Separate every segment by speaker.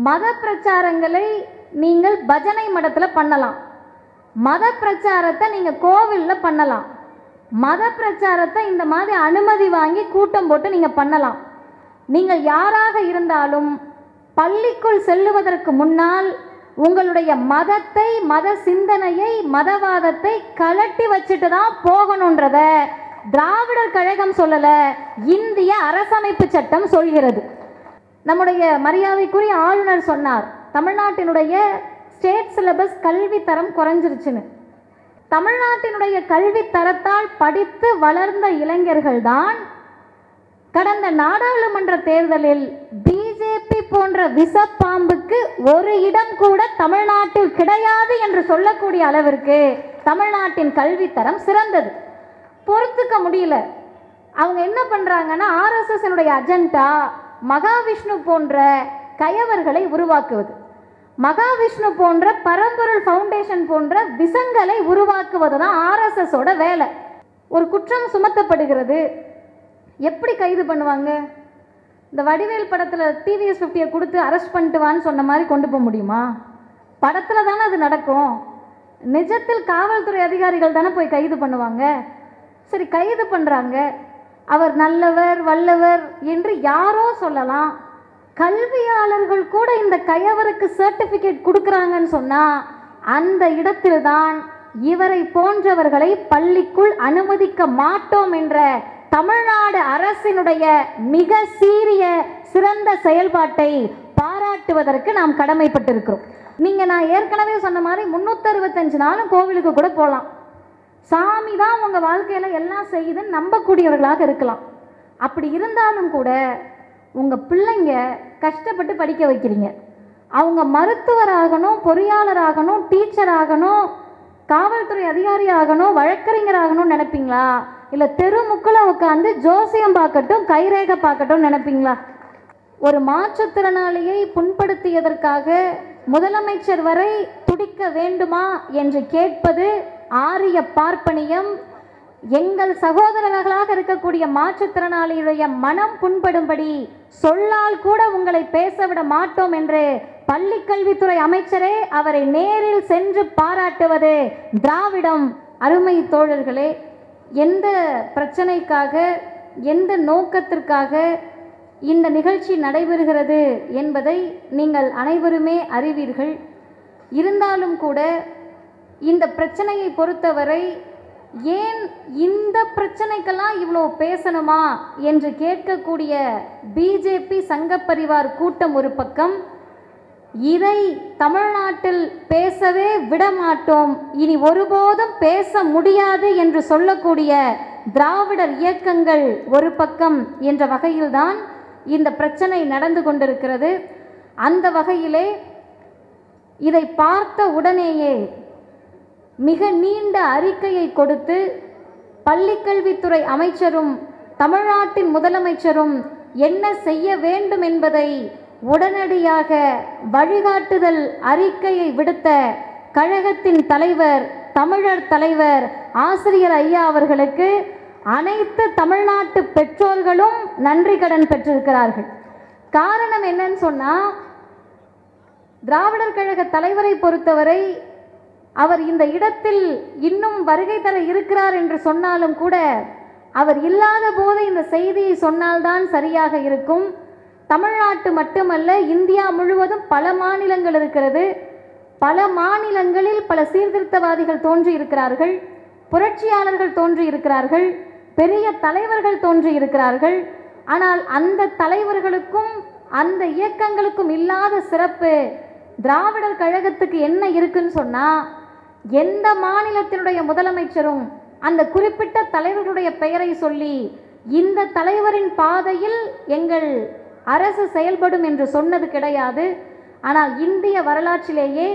Speaker 1: மத பிரச்சாரங்களை நீங்கள் பஜனை மடத்தில் பண்ணலாம், மத பிரச்சாரத்தை நீங்கள் கோவிலில் பண்ணலாம், மத பிரச்சாரத்தை இந்த மாதிரி அனுமதி வாங்கி கூட்டம் போட்டு நீங்கள் பண்ணலாம். நீங்கள் யாராக இருந்தாலும் பள்ளிக்குள் செல்லுவதற்கு முன்னால் உங்களுடைய மதத்தை, மத சிந்தனையை, மதவாதத்தை கலட்டி வச்சுட்டு தான் போகணுன்றத திராவிடர் கழகம் சொல்லலை, இந்திய அரசமைப்பு சட்டம் சொல்கிறது. நம்முடைய மரியாதைக்குரிய ஆளுநர் சொன்னார், தமிழ்நாட்டினுடைய ஸ்டேட் சிலபஸ் கல்வி தரம் குறைஞ்சிருச்சுன்னு. தமிழ்நாட்டினுடைய கல்வி தரத்தால் படித்து வளர்ந்த இளைஞர்கள் தான் கடந்த நாடாளுமன்ற தேர்தலில் பிஜேபி போன்ற விஷப்பாம்புக்கு ஒரு இடம் கூட தமிழ்நாட்டில் கிடையாது என்று சொல்லக்கூடிய அளவிற்கு தமிழ்நாட்டின் கல்வி தரம் சிறந்தது. பொறுத்துக்க முடியல. அவங்க என்ன பண்றாங்கன்னா, ஆர்எஸ்எஸ் அஜெண்டா மகாவிஷ்ணு போன்ற கயவர்களை உருவாக்குவது, மகாவிஷ்ணு போன்ற பரம்பொருள் ஃபவுண்டேஷன் போன்ற விசங்களை உருவாக்குவது தான் ஆர்எஸ்எஸ் ஓட வேலை. ஒரு குற்றம் சுமத்தப்படுகிறது, எப்படி கைது பண்ணுவாங்க? இந்த வடிவேல் படத்தில் டிவிஎஸ் 50 கொடுத்து அரெஸ்ட் பண்ணிட்டு வான்னு சொன்ன மாதிரி கொண்டு போக முடியுமா? படத்தில் தானே அது நடக்கும். நிஜத்தில் காவல்துறை அதிகாரிகள் தானே போய் கைது பண்ணுவாங்க. சரி, கைது பண்ணுறாங்க, அவர் நல்லவர் வல்லவர் என்று யாரோ சொல்லலாம். கல்வியாளர்கள் கூட இந்த கயவருக்கு சர்டிஃபிகேட் கொடுக்குறாங்கன்னு சொன்னால் அந்த இடத்தில்தான் இவரை போன்றவர்களை பள்ளிக்குள் அனுமதிக்க மாட்டோம் என்ற தமிழ்நாடு அரசினுடைய மிக சீரிய சிறந்த செயல்பாட்டை பாராட்டுவதற்கு நாம் கடமைப்பட்டிருக்கிறோம். நீங்கள் நான் ஏற்கனவே சொன்ன மாதிரி 365 நாளும் கோவிலுக்கு கூட போகலாம். சாமி தான் உங்கள் வாழ்க்கையில் எல்லாம் செய்யுதுன்னு நம்பக்கூடியவர்களாக இருக்கலாம். அப்படி இருந்தாலும் கூட உங்கள் பிள்ளைங்க கஷ்டப்பட்டு படிக்க வைக்கிறீங்க. அவங்க மருத்துவராகணும், பொறியாளராகணும், டீச்சர் ஆகணும், காவல்துறை அதிகாரி ஆகணும், வழக்கறிஞர் ஆகணும்னு நினைப்பீங்களா? இல்லை தெருமுக்கில் உட்காந்து ஜோசியம் பார்க்கட்டும், கைரேகை பார்க்கட்டும் நினைப்பீங்களா? ஒரு மாற்றுத்திறனாளியை புண்படுத்தியதற்காக முதலமைச்சர் வரை துடிக்க வேண்டுமா என்று கேட்பது ஆரிய பார்ப்பனியம். எங்கள் சகோதரர்களாக இருக்கக்கூடிய மாற்றுத்திறனாளியுடைய மனம் புண்படும்படி சொல்லால் கூட உங்களை பேசவிட மாட்டோம் என்று பள்ளிக்கல்வித்துறை அமைச்சரே அவரை நேரில் சென்று பாராட்டுவது திராவிடம். அருமை தோழர்களே, எந்த பிரச்சனைக்காக, எந்த நோக்கத்திற்காக இந்த நிகழ்ச்சி நடைபெறுகிறது என்பதை நீங்கள் அனைவருமே அறிவீர்கள். இருந்தாலும் கூட இந்த பிரச்சனையை பொறுத்தவரை ஏன் இந்த பிரச்சனைக்கெல்லாம் இவ்வளோ பேசணுமா என்று கேட்கக்கூடிய பிஜேபி சங்கப்பரிவார் கூட்டம் ஒரு பக்கம், இதை தமிழ்நாட்டில் பேசவே விடமாட்டோம், இனி ஒருபோதும் பேச முடியாது என்று சொல்லக்கூடிய திராவிடர் இயக்கங்கள் ஒரு பக்கம் என்ற வகையில்தான் இந்த பிரச்சனை நடந்து கொண்டிருக்கிறது. அந்த வகையிலே இதை பார்த்த உடனேயே மிக நீண்ட அறிக்கையை கொடுத்து பள்ளிக்கல்வித்துறை அமைச்சரும் தமிழ்நாட்டின் முதலமைச்சரும் என்ன செய்ய வேண்டும் என்பதை உடனடியாக வழிகாட்டுதல் அறிக்கையை விடுத்த கழகத்தின் தலைவர், தமிழர் தலைவர் ஆசிரியர் ஐயா அவர்களுக்கு அனைத்து தமிழ்நாட்டு பெற்றோர்களும் நன்றி கடன் பெற்றிருக்கிறார்கள். காரணம் என்னன்னு சொன்னால், திராவிடர் கழக தலைவரை பொறுத்தவரை அவர் இந்த இடத்தில் இன்னும் வருகை தர இருக்கிறார் என்று சொன்னாலும் கூட அவர் இல்லாத போது இந்த செய்தியை சொன்னால்தான் சரியாக இருக்கும். தமிழ்நாட்டு மட்டுமல்ல, இந்தியா முழுவதும் பல மாநிலங்கள் இருக்கிறது. பல மாநிலங்களில் பல சீர்திருத்தவாதிகள் தோன்றி இருக்கிறார்கள், புரட்சியாளர்கள் தோன்றி இருக்கிறார்கள், பெரிய தலைவர்கள் தோன்றி இருக்கிறார்கள். ஆனால் அந்த தலைவர்களுக்கும் அந்த இயக்கங்களுக்கும் இல்லாத சிறப்பு திராவிடர் கழகத்துக்கு என்ன இருக்குன்னு சொன்னால், எந்த மாநிலத்தினுடைய முதலமைச்சரும் அந்த குறிப்பிட்ட தலைவர்களுடைய பெயரை சொல்லி இந்த தலைவரின் பாதையில் எங்கள் அரசு செயல்படும் என்று சொன்னது கிடையாது. ஆனால் இந்திய வரலாற்றிலேயே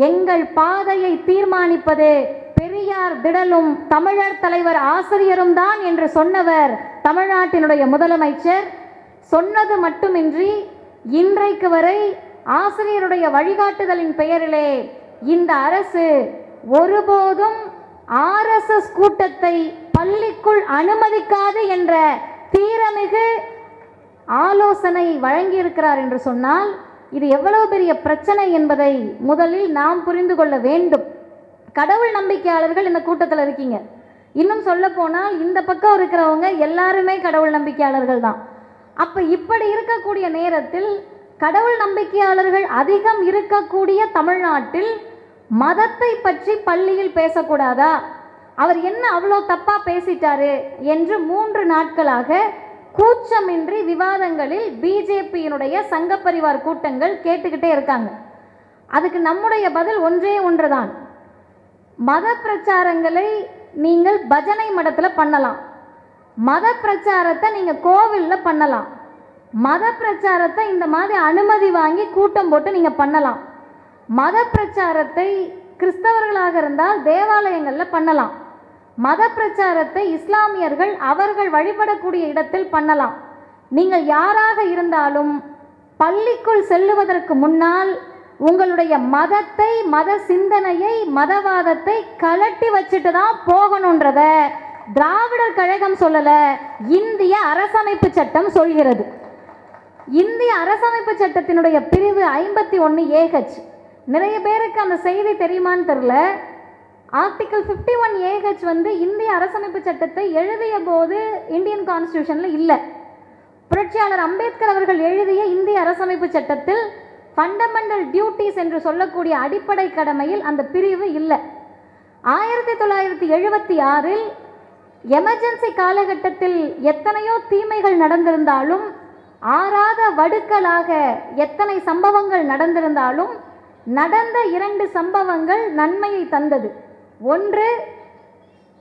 Speaker 1: எங்கள் பாதையை தீர்மானிப்பது பெரியார் திடலும் தமிழர் தலைவர் ஆசிரியரும் தான் என்று சொன்னவர் தமிழ்நாட்டினுடைய முதலமைச்சர். சொன்னது மட்டுமின்றி இன்றைக்கு வரை ஆசிரியருடைய வழிகாட்டுதலின் பெயரிலே இந்த அரசு ஒருபோதும் ஆர்எஸ்எஸ் கூட்டத்தை பள்ளிக்குள் அனுமதிக்காது என்ற தீரமிகு ஆலோசனை வழங்கியிருக்கிறார் என்று சொன்னால் இது எவ்வளவு பெரிய பிரச்சனை என்பதை முதலில் நாம் புரிந்து கொள்ள வேண்டும். கடவுள் நம்பிக்கையாளர்கள் இந்த கூட்டத்தில் இருக்கீங்க. இன்னும் சொல்ல போனால் இந்த பக்கம் இருக்கிறவங்க எல்லாருமே கடவுள் நம்பிக்கையாளர்கள் தான். அப்போ இப்படி இருக்கக்கூடிய நேரத்தில் கடவுள் நம்பிக்கையாளர்கள் அதிகம் இருக்கக்கூடிய தமிழ்நாட்டில் மதத்தை பற்றி பள்ளியில் பேசக்கூடாதா, அவர் என்ன அவ்வளோ தப்பா பேசிட்டாரு என்று 3 நாட்களாக கூச்சமின்றி விவாதங்களில் பிஜேபியினுடைய சங்கப்பரிவார் கூட்டங்கள் கேட்டுக்கிட்டே இருக்காங்க. அதுக்கு நம்முடைய பதில் ஒன்றே ஒன்றுதான். மத பிரச்சாரங்களை நீங்கள் பஜனை மடத்தில் பண்ணலாம், மத பிரச்சாரத்தை நீங்கள் கோவிலில் பண்ணலாம், மத பிரச்சாரத்தை இந்த மாதிரி அனுமதி வாங்கி கூட்டம் போட்டு நீங்கள் பண்ணலாம், மத பிரச்சாரத்தை கிறிஸ்தவர்களாக இருந்தால் தேவாலயங்களில் பண்ணலாம், மத பிரச்சாரத்தை இஸ்லாமியர்கள் அவர்கள் வழிபடக்கூடிய இடத்தில் பண்ணலாம். நீங்கள் யாராக இருந்தாலும் பள்ளிக்குள் செல்லுவதற்கு முன்னால் உங்களுடைய மதத்தை, மத சிந்தனையை, மதவாதத்தை கலட்டி வச்சுட்டு தான் போகணுன்றத திராவிடர் கழகம் சொல்லல, இந்திய அரசமைப்பு சட்டம் சொல்கிறது. இந்திய அரசமைப்பு சட்டத்தினுடைய பிரிவு 51AH, நிறைய பேருக்கு அந்த செய்தி தெரியுமான்னு தெரியல. ஆர்டிகல் 51AH வந்து இந்திய அரசமைப்பு சட்டத்தை எழுதிய போது இந்தியன் கான்ஸ்டியூஷன்ல இல்லை. புரட்சியாளர் அம்பேத்கர் அவர்கள் எழுதிய இந்திய அரசமைப்பு சட்டத்தில் ஃபண்டமெண்டல் டியூட்டிஸ் என்று சொல்லக்கூடிய அடிப்படை கடமையில் அந்த பிரிவு இல்லை. 1976இல் எமர்ஜென்சி காலகட்டத்தில் எத்தனையோ தீமைகள் நடந்திருந்தாலும், ஆறாத வடுக்களாக எத்தனை சம்பவங்கள் நடந்திருந்தாலும், நடந்த 2 சம்பவங்கள் நன்மையை தந்தது. ஒன்று,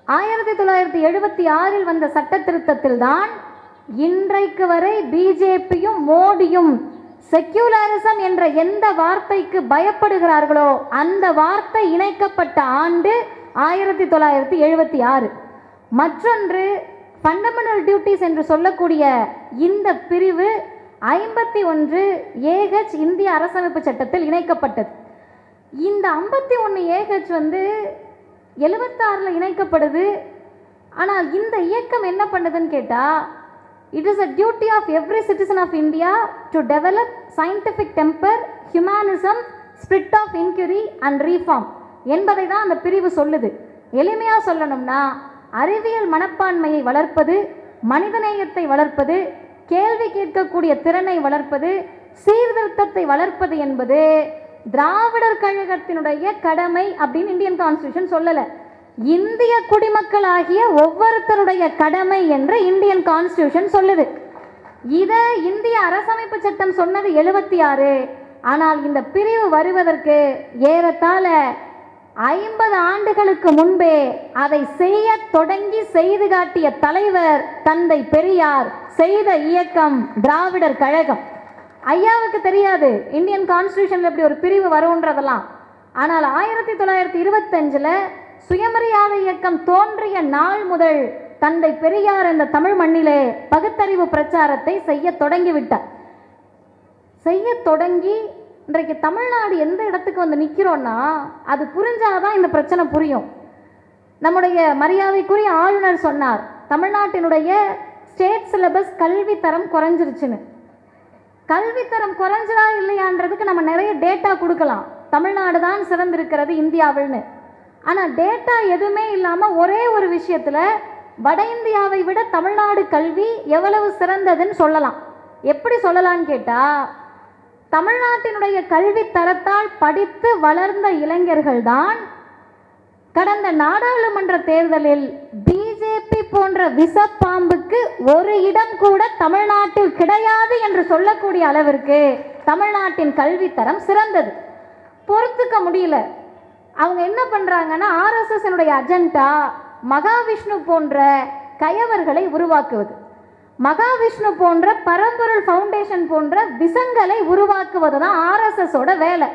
Speaker 1: 1976இல் வந்த சட்ட திருத்தத்தில் தான் இன்றைக்கு வரை பிஜேபியும் மோடியும் செக்யூலரிசம் என்ற எந்த வார்த்தைக்கு பயப்படுகிறார்களோ அந்த வார்த்தை இணைக்கப்பட்ட ஆண்டு 1976. மற்றொன்று, ஃபண்டமெண்டல் டியூட்டிஸ் என்று சொல்லக்கூடிய இந்த பிரிவு 51AH இந்திய அரசமைப்பு சட்டத்தில் இணைக்கப்பட்டது. இந்த 51AH வந்து 76 இணைக்கப்படுது. ஆனால் இந்த இயக்கம் என்ன பண்ணுதுன்னு கேட்டால், it is a duty of every citizen of India to develop scientific temper, humanism, spirit of inquiry and reform என்பதை தான் அந்த பிரிவு சொல்லுது. எளிமையாக சொல்லணும்னா, அறிவியல் மனப்பான்மையை வளர்ப்பது, மனிதநேயத்தை வளர்ப்பது, கேள்வி கேட்கக்கூடிய திறனை வளர்ப்பது, சீர்திருத்தத்தை வளர்ப்பது என்பது திராவிடர் கழகத்தினுடைய கடமை அப்படின்னு இந்தியன் கான்ஸ்டியூஷன் சொல்லலை. இந்திய குடிமக்களாகிய ஒவ்வொருத்தருடைய கடமை என்று இந்தியன் கான்ஸ்டியூஷன் சொல்லுது. இதை இந்திய அரசமைப்பு சட்டம் சொன்னது 76. ஆனால் இந்த பிரிவு வருவதற்கு ஏறத்தாழ 50 ஆண்டுகளுக்கு முன்பே அதை செய்ய தொடங்கி செய்து காட்டிய தலைவர் தந்தை பெரியார், செய்த இயக்கம் திராவிடர் கழகம். ஐயாவுக்கு தெரியாது இந்தியன் கான்ஸ்டியூஷன்ல இப்படி ஒரு பிரிவு வரும்ன்றதெல்லாம். ஆனால் 1925 சுயமரியாதை இயக்கம் தோன்றிய நாள் முதல் தந்தை பெரியார் இந்த தமிழ் மண்ணிலே பகுத்தறிவு பிரச்சாரத்தை செய்ய தொடங்கிவிட்டார். செய்ய தொடங்கி இன்றைக்கு தமிழ்நாடு எந்த இடத்துக்கு வந்து நிற்கிறோன்னா, அது புரிஞ்சாதான் இந்த பிரச்சனை புரியும். நம்முடைய மரியாதைக்குரிய ஆளுநர் சொன்னார், தமிழ்நாட்டினுடைய ஸ்டேட் சிலபஸ் கல்வி தரம் குறைஞ்சிருச்சுன்னு. கல்வி தரம் குறைஞ்சதா இல்லையான்றதுக்கு நம்ம நிறைய டேட்டா கொடுக்கலாம், தமிழ்நாடு தான் சிறந்திருக்கிறது இந்தியாவில்னு. ஆனால் டேட்டா எதுவுமே இல்லாமல் ஒரே ஒரு விஷயத்தில் வட இந்தியாவை விட தமிழ்நாடு கல்வி எவ்வளவு சிறந்ததுன்னு சொல்லலாம். எப்படி சொல்லலான்னு கேட்டால், தமிழ்நாட்டினுடைய கல்வி தரத்தால் படித்து வளர்ந்த இளைஞர்கள் தான் கடந்த நாடாளுமன்ற தேர்தலில் பிஜேபி போன்ற விஷப்பாம்புக்கு ஒரு இடம் கூட தமிழ்நாட்டில் கிடையாது என்று சொல்லக்கூடிய அளவிற்கு தமிழ்நாட்டின் கல்வி தரம் சிறந்தது. பொறுத்துக்க முடியல. அவங்க என்ன பண்ணுறாங்கன்னா, ஆர்எஸ்எஸ்னுடைய அஜெண்டா மகாவிஷ்ணு போன்ற கயவர்களை உருவாக்குவது, மகாவிஷ்ணு போன்ற பரம்பொருள் ஃபவுண்டேஷன் போன்ற விசங்களை உருவாக்குவது தான் ஆர்எஸ்எஸோட வேலை.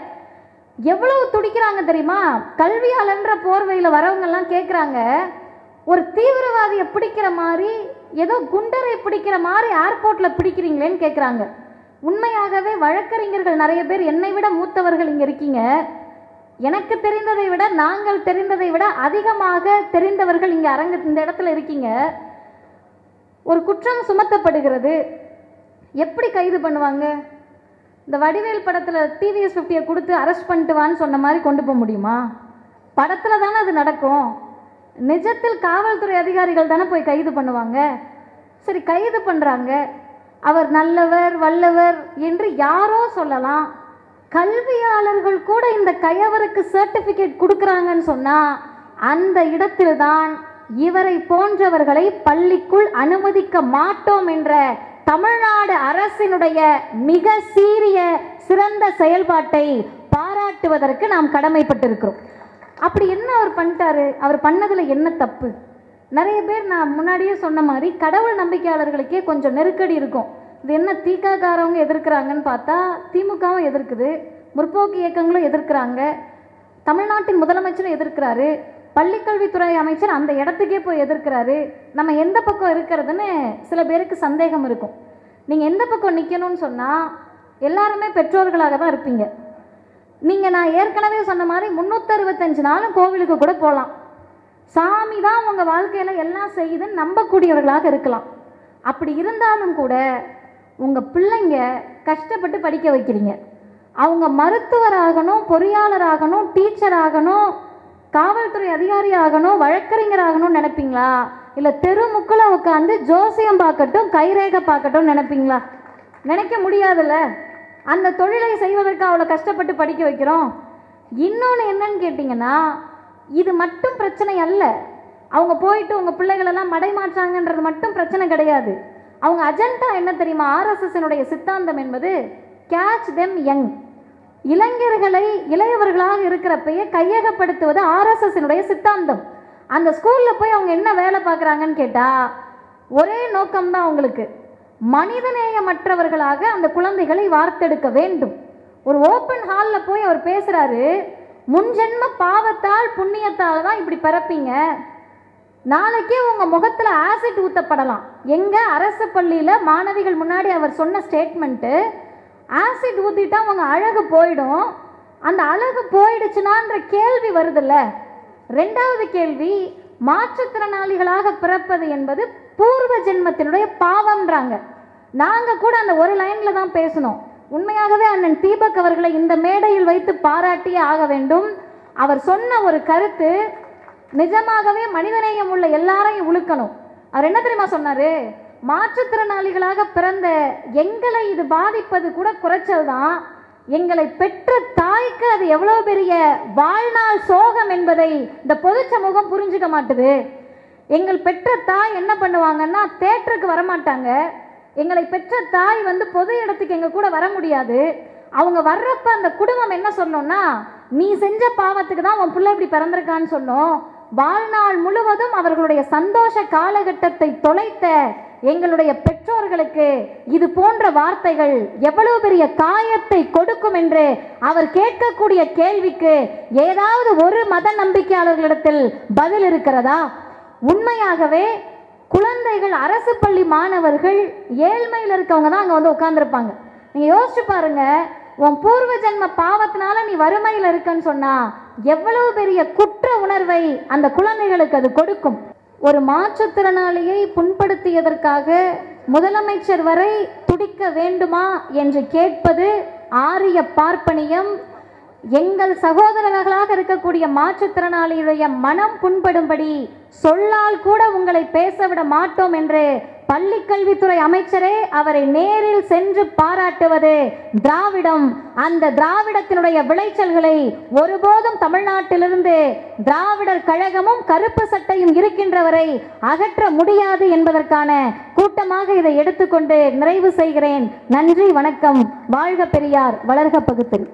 Speaker 1: எவ்வளவு துடிக்கிறாங்க தெரியுமா? கல்வியாளன்ற போர்வையில் வரவங்கெல்லாம் கேட்குறாங்க, ஒரு தீவிரவாதியை பிடிக்கிற மாதிரி, ஏதோ குண்டரை பிடிக்கிற மாதிரி ஏர்போர்ட்டில் பிடிக்கிறீங்களேன்னு கேட்குறாங்க. உண்மையாகவே வழக்கறிஞர்கள் நிறைய பேர் என்னை விட மூத்தவர்கள் இங்கே இருக்கீங்க. எனக்கு தெரிந்ததை விட, நாங்கள் தெரிந்ததை விட அதிகமாக தெரிந்தவர்கள் இங்கே இந்த இடத்துல இருக்கீங்க. ஒரு குற்றம் சுமத்தப்படுகிறது, எப்படி கைது பண்ணுவாங்க? இந்த வடிவேல் படத்தில் டிவிஎஸ் 50 கொடுத்து அரெஸ்ட் பண்ணிட்டு வான்னு சொன்ன மாதிரி கொண்டு போக முடியுமா? படத்தில் தானே அது நடக்கும். நிஜத்தில் காவல்துறை அதிகாரிகள் தானே போய் கைது பண்ணுவாங்க. சரி, கைது பண்ணுறாங்க, அவர் நல்லவர் வல்லவர் என்று யாரோ சொல்லலாம். கல்வியாளர்கள் கூட இந்த கயவருக்கு சர்டிஃபிகேட் கொடுக்குறாங்கன்னு சொன்னால் அந்த இடத்தில்தான் இவரை போன்றவர்களை பள்ளிக்குள் அனுமதிக்க மாட்டோம் என்ற தமிழ்நாடு அரசினுடைய மிக சீரிய சிறந்த செயல்பாட்டை பாராட்டுவதற்கு நாம் கடமைப்பட்டிருக்கிறோம். அப்படி என்ன அவர் பண்ணிட்டாரு? அவர் பண்ணதில் என்ன தப்பு? நிறைய பேர் நான் முன்னாடியே சொன்ன மாதிரி கடவுள் நம்பிக்கையாளர்களுக்கே கொஞ்சம் நெருக்கடி இருக்கும். இது என்ன தீக்காக்காரவங்க எதிர்க்கிறாங்கன்னு பார்த்தா திமுகவும் எதிர்க்குது, முற்போக்கு இயக்கங்களும் எதிர்க்கிறாங்க, தமிழ்நாட்டின் முதலமைச்சரும் எதிர்க்கிறாரு, பள்ளிக்கல்வித்துறை அமைச்சர் அந்த இடத்துக்கே போய் எதிர்க்கிறாரு. நம்ம எந்த பக்கம் இருக்கிறதுன்னு சில பேருக்கு சந்தேகம் இருக்கும். நீங்கள் எந்த பக்கம் நிற்கணும்னு சொன்னால் எல்லாருமே பெற்றோர்களாக தான் இருப்பீங்க. நீங்கள் நான் ஏற்கனவே சொன்ன மாதிரி 365 நாளும் கோவிலுக்கு கூட போகலாம். சாமி தான் உங்கள் வாழ்க்கையில் எல்லாம் செய்யுதுன்னு நம்பக்கூடியவர்களாக இருக்கலாம். அப்படி இருந்தாலும் கூட உங்கள் பிள்ளைங்க கஷ்டப்பட்டு படிக்க வைக்கிறீங்க. அவங்க மருத்துவராகணும், பொறியாளராகணும், டீச்சர் ஆகணும், காவல்துறை அதிகாரி ஆகணும், வழக்கறிஞர் ஆகணும்னு நினைப்பீங்களா? இல்லை தெருமுக்கில் உட்காந்து ஜோசியம் பார்க்கட்டும், கைரேகை பார்க்கட்டும் நினைப்பீங்களா? நினைக்க முடியாதுல்ல. அந்த தொழிலை செய்வதற்கு அவ்வளோ கஷ்டப்பட்டு படிக்க வைக்கிறோம். இன்னொன்று என்னன்னு கேட்டிங்கன்னா, இது மட்டும் பிரச்சனை அல்ல. அவங்க போயிட்டு உங்கள் பிள்ளைகளெல்லாம் மடைமாற்றாங்கன்றது மட்டும் பிரச்சனை கிடையாது. அவங்க அஜெண்டா என்ன தெரியுமா? ஆர்எஸ்எஸ்னுடைய சித்தாந்தம் என்பது கேட்ச் தெம் யங். இளைஞர்களை இளையவர்களாக இருக்கிறப்பயே கையகப்படுத்துவது ஆர்எஸ்எஸ்னுடைய சித்தாந்தம். அந்த ஸ்கூலில் போய் அவங்க என்ன வேலை பார்க்குறாங்கன்னு கேட்டால் ஒரே நோக்கம்தான் அவங்களுக்கு, மனிதநேயமற்றவர்களாக அந்த குழந்தைகளை வார்த்தெடுக்க வேண்டும். ஒரு ஓப்பன் ஹாலில் போய் அவர் பேசுகிறாரு, முன்ஜென்ம பாவத்தால் புண்ணியத்தால் தான் இப்படி பிறப்பீங்க, நாளைக்கே உங்கள் முகத்தில் ஆசிட் ஊற்றப்படலாம். எங்கள் அரசு பள்ளியில் மாணவிகள் முன்னாடி அவர் சொன்ன ஸ்டேட்மெண்ட்டு, ஆசிட் ஊற்றிட்டா அவங்க அழகு போயிடும். அந்த அழகு போயிடுச்சுனான்ற கேள்வி வருதில்ல. ரெண்டாவது கேள்வி, மாற்றுத்திறனாளிகளாக பிறப்பது என்பது பூர்வ ஜென்மத்தினுடைய பாவம்ன்றாங்க. நாங்கள் கூட அந்த ஒரு லைனில் தான் பேசணும். உண்மையாகவே அண்ணன் தீபக் அவர்களை இந்த மேடையில் வைத்து பாராட்டியே ஆக வேண்டும். அவர் சொன்ன ஒரு கருத்து நிஜமாகவே மனிதநேயம் உள்ள எல்லாரையும் உழுக்கணும். அவர் என்ன தெரியுமா சொன்னார்? மாற்றுத்திறனாளிகளாக பிறந்த எங்களை இது பாதிப்பது கூட குறைச்சல் தான், எங்களை பெற்ற தாய்க்கு அது எவ்வளோ பெரிய வாழ்நாள் சோகம் என்பதை இந்த பொது சமூகம் புரிஞ்சுக்க மாட்டுது. எங்கள் பெற்ற தாய் என்ன பண்ணுவாங்கன்னா தேட்டருக்கு வரமாட்டாங்க. எங்களை பெற்ற தாய் பொது இடத்துக்கு எங்கள் கூட வர முடியாது. அவங்க வர்றப்ப அந்த குடும்பம் என்ன சொன்னோம்னா, நீ செஞ்ச பாவத்துக்கு தான் உன் பிள்ளை இப்படி பிறந்திருக்கான்னு சொன்னோம். வாழ்நாள் முழுவதும் அவர்களுடைய சந்தோஷ காலகட்டத்தை தொலைத்த எங்களுடைய பெற்றோர்களுக்கு இது போன்ற வார்த்தைகள் எவ்வளவு பெரிய காயத்தை கொடுக்கும் என்று அவர் கேட்கக்கூடிய கேள்விக்கு ஏதாவது ஒரு மத நம்பிக்கையாளர்களிடத்தில் பதில் இருக்கிறதா? உண்மையாகவே குழந்தைகள், அரசு பள்ளி மாணவர்கள், ஏழ்மையில் இருக்கவங்க தான் அங்கே உட்கார்ந்துருப்பாங்க. நீங்கள் யோசிச்சு பாருங்க, உன் பூர்வ ஜென்ம பாவத்தினால நீ வறுமையில் இருக்கன்னு சொன்னா எவ்வளவு பெரிய குற்ற உணர்வை அந்த குழந்தைகளுக்கு அது கொடுக்கும். ஒரு மாற்றுத்திறனாளியை புண்படுத்தியதற்காக முதலமைச்சர் வரை துடிக்க வேண்டுமா என்று கேட்பது ஆரிய பார்ப்பனியம். எங்கள் சகோதரர்களாக இருக்கக்கூடிய மாற்றுத்திறனாளியுடைய மனம் புண்படும்படி சொல்லால் கூட உங்களை பேசவிட மாட்டோம் என்று பள்ளிக்கல்வித்துறை அமைச்சரே அவரை நேரில் சென்று பாராட்டுவது திராவிடம். அந்த திராவிடத்தினுடைய விளைச்சல்களை ஒருபோதும் தமிழ்நாட்டிலிருந்து திராவிடர் கழகமும் கருப்பு சட்டையும் இருக்கின்றவரை அகற்ற முடியாது என்பதற்கான கூட்டமாக இதை எடுத்துக்கொண்டு நிறைவு செய்கிறேன். நன்றி, வணக்கம். வாழ்க பெரியார், வளர்க பகுத்தறிவு.